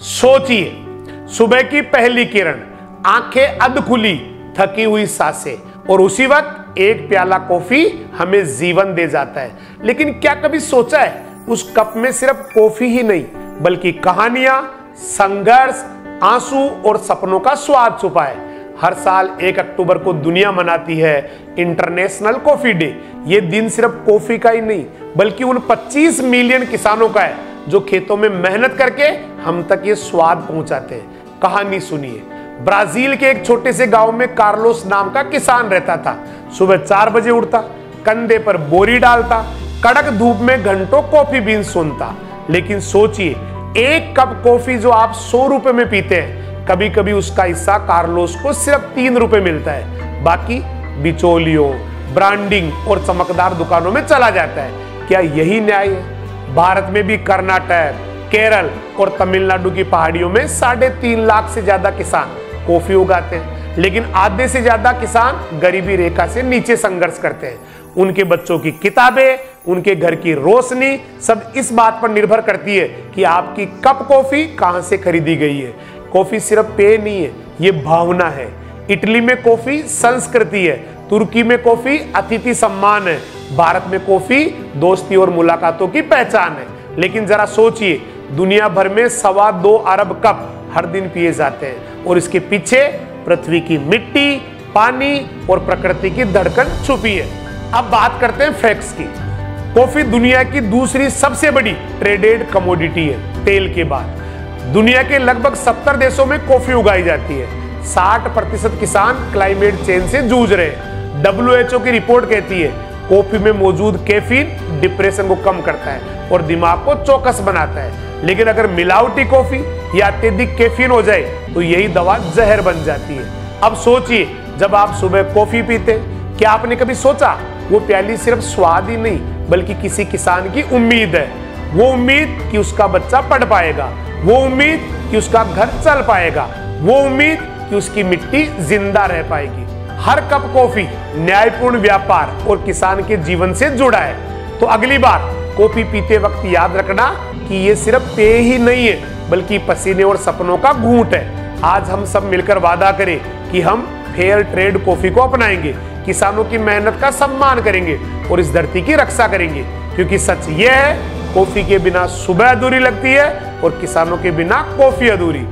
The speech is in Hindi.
सोचिए, सुबह की पहली किरण, आंखें अध खुली, थकी हुई सांसें और उसी वक्त एक प्याला कॉफी हमें जीवन दे जाता है। लेकिन क्या कभी सोचा है उस कप में सिर्फ कॉफी ही नहीं बल्कि कहानियां, संघर्ष, आंसू और सपनों का स्वाद छुपा है। हर साल 1 अक्टूबर को दुनिया मनाती है इंटरनेशनल कॉफी डे। ये दिन सिर्फ कॉफी का ही नहीं बल्कि उन 25 मिलियन किसानों का है जो खेतों में मेहनत करके हम तक ये स्वाद पहुंचाते हैं। कहानी सुनिए। ब्राजील के एक छोटे से गांव में कार्लोस नाम का किसान रहता था। सुबह 4 बजे उठता, कंधे पर बोरी डालता, कड़क धूप में घंटों कॉफी बीन सुनता। लेकिन सोचिए, एक कप कॉफी जो आप 100 रुपए में पीते हैं, कभी कभी उसका हिस्सा कार्लोस को सिर्फ 3 रुपए मिलता है। बाकी बिचौलियों, ब्रांडिंग और चमकदार दुकानों में चला जाता है। क्या यही न्याय है? भारत में भी कर्नाटक, केरल और तमिलनाडु की पहाड़ियों में 3.5 लाख से ज्यादा किसान कॉफी उगाते हैं। लेकिन आधे से ज्यादा किसान गरीबी रेखा से नीचे संघर्ष करते हैं। उनके बच्चों की किताबें, उनके घर की रोशनी सब इस बात पर निर्भर करती है कि आपकी कप कॉफी कहां से खरीदी गई है। कॉफी सिर्फ पेय नहीं है, ये भावना है। इटली में कॉफी संस्कृति है, तुर्की में कॉफी अतिथि सम्मान है, भारत में कॉफी दोस्ती और मुलाकातों की पहचान है। लेकिन जरा सोचिए, दुनिया भर में 2.25 अरब कप हर दिन पिए जाते हैं और इसके पीछे पृथ्वी की मिट्टी, पानी और प्रकृति की धड़कन छुपी है। अब बात करते हैं फैक्ट्स की। कॉफी दुनिया की दूसरी सबसे बड़ी ट्रेडेड कमोडिटी है, तेल के बाद। दुनिया के लगभग 70 देशों में कॉफी उगाई जाती है। 60% किसान क्लाइमेट चेंज से जूझ रहे हैं। WHO की रिपोर्ट कहती है कॉफी में मौजूद कैफीन डिप्रेशन को कम करता है और दिमाग को चौकस बनाता है। लेकिन अगर मिलावटी कॉफी या अत्यधिक कैफीन हो जाए तो यही दवा जहर बन जाती है। अब सोचिए, जब आप सुबह कॉफी पीते, क्या आपने कभी सोचा वो प्याली सिर्फ स्वाद ही नहीं बल्कि किसी किसान की उम्मीद है। वो उम्मीद कि उसका बच्चा पढ़ पाएगा, वो उम्मीद कि उसका घर चल पाएगा, वो उम्मीद कि उसकी मिट्टी जिंदा रह पाएगी। हर कप कॉफी न्यायपूर्ण व्यापार और किसान के जीवन से जुड़ा है। तो अगली बार कॉफी पीते वक्त याद रखना कि ये सिर्फ पेय ही नहीं है बल्कि पसीने और सपनों का घूंट है। आज हम सब मिलकर वादा करें कि हम फेयर ट्रेड कॉफी को अपनाएंगे, किसानों की मेहनत का सम्मान करेंगे और इस धरती की रक्षा करेंगे। क्योंकि सच ये है, कॉफी के बिना सुबह अधूरी लगती है और किसानों के बिना कॉफी अधूरी।